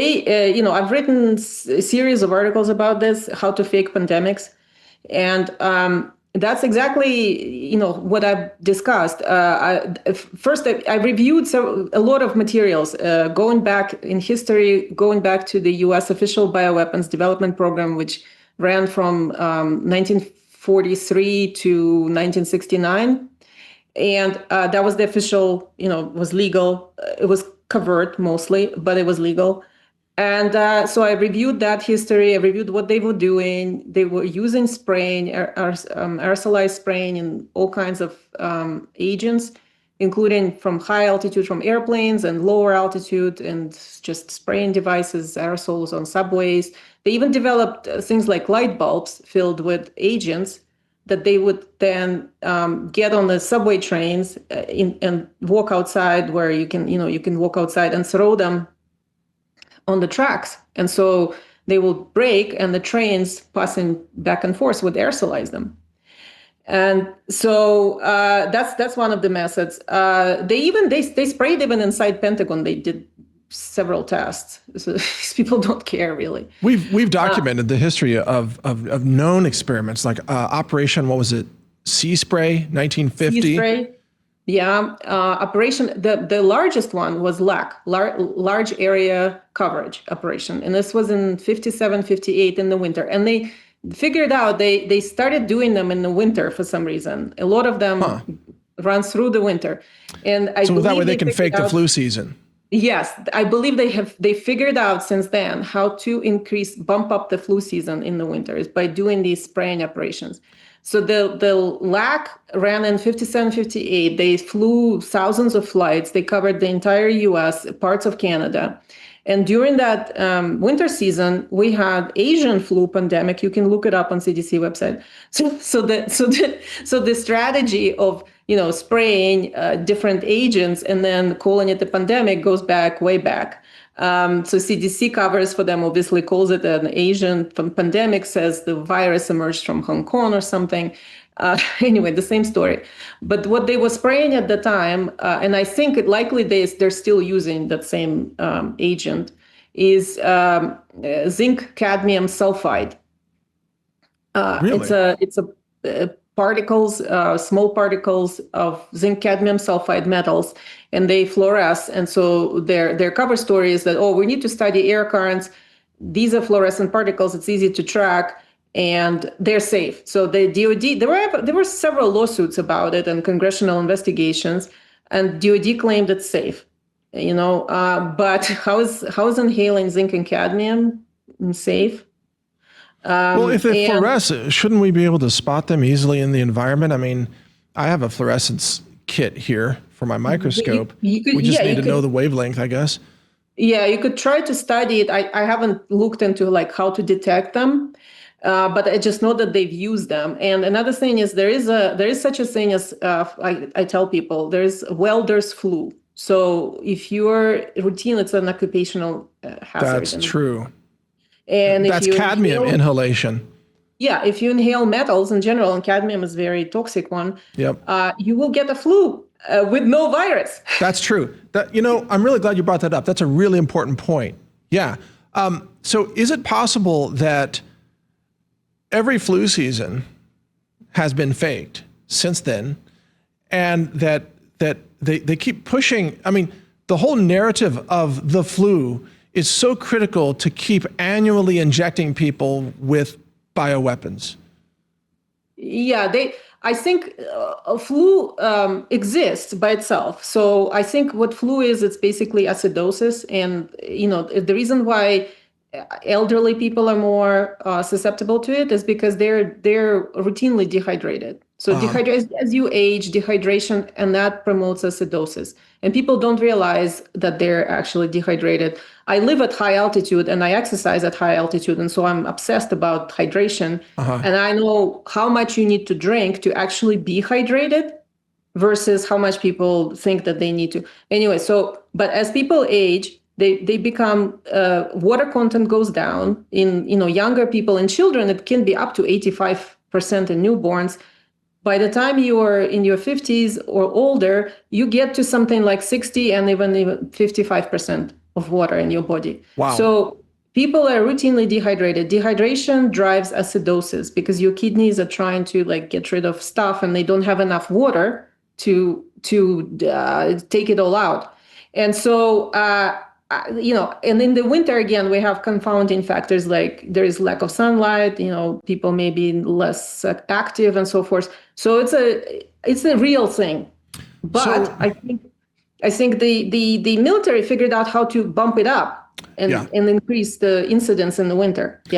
I've written a series of articles about this, how to fake pandemics. And that's exactly, what I've discussed. First, I reviewed a lot of materials going back in history, going back to the U.S. official bioweapons development program, which ran from 1943 to 1969. And that was the official, was legal. It was covert mostly, but it was legal. And so I reviewed that history. I reviewed what they were doing. They were using spraying, aerosolized spraying, and all kinds of agents, including from high altitude from airplanes and lower altitude, and just spraying devices, aerosols on subways. They even developed things like light bulbs filled with agents that they would then get on the subway trains and walk outside, where you can walk outside and throw them on the tracks. And so they will break, and the trains passing back and forth would aerosolize them. And so that's one of the methods. They sprayed even inside Pentagon. They did several tests. So people don't care really. We've documented the history of known experiments, like Operation, what was it? Sea Spray, 1950. Sea Spray. Yeah, operation. The largest one was LAC, large area coverage operation, and this was in 57, 58 in the winter. And they figured out they started doing them in the winter for some reason. A lot of them run through the winter, and so that way they can fake the flu season. Yes, I believe they figured out since then how to bump up the flu season in the winter is by doing these spraying operations. So the LAC ran in 57, 58. They flew thousands of flights. They covered the entire US, parts of Canada. And during that winter season, we had Asian flu pandemic. You can look it up on CDC website. So the strategy of spraying different agents and then calling it a pandemic goes way back. So CDC covers for them, obviously calls it an Asian pandemic, says the virus emerged from Hong Kong or something. Anyway, the same story. But what they were spraying at the time, and I think likely they're still using that same agent, is zinc cadmium sulfide. Really? It's particles, small particles of zinc cadmium sulfide metals, and they fluoresce. And so their cover story is that, we need to study air currents. These are fluorescent particles. It's easy to track, and they're safe. So the DoD, there were several lawsuits about it and congressional investigations, and DoD claimed it's safe. But how is inhaling zinc and cadmium safe? Well, if they fluoresce, shouldn't we be able to spot them easily in the environment? I mean, I have a fluorescence kit here for my microscope. We just need to know the wavelength, I guess. Yeah, you could try to study it. I haven't looked into how to detect them, but I just know that they've used them. And another thing is there is such a thing as I tell people, there's welder's flu. So if you're routine, it's an occupational hazard. That's true. And that's cadmium inhalation. Yeah, if you inhale metals in general, and cadmium is a very toxic one, you will get a flu with no virus. That's true. I'm really glad you brought that up. That's a really important point. Yeah. So is it possible that every flu season has been faked since then, and that they keep pushing? I mean, the whole narrative of the flu is so critical to keep annually injecting people with bioweapons. Yeah, I think flu exists by itself. So I think what flu is, it's basically acidosis. And, the reason why elderly people are more susceptible to it is because they're routinely dehydrated. So as you age, dehydration, and that promotes acidosis. And people don't realize that they're actually dehydrated. I live at high altitude and I exercise at high altitude. And so I'm obsessed about hydration. And I know how much you need to drink to actually be hydrated versus how much people think that they need to. Anyway, but as people age, they become, water content goes down in, younger people and children. It can be up to 85% in newborns. By the time you are in your 50s or older, you get to something like 60 and even 55%. of water in your body. Wow. So people are routinely dehydrated. Dehydration drives acidosis because your kidneys are trying to like get rid of stuff and they don't have enough water to take it all out. And so, and in the winter, again, we have confounding factors like there is lack of sunlight, people may be less active and so forth. So it's a real thing. But So- I think the military figured out how to bump it up and increase the incidence in the winter. Yeah.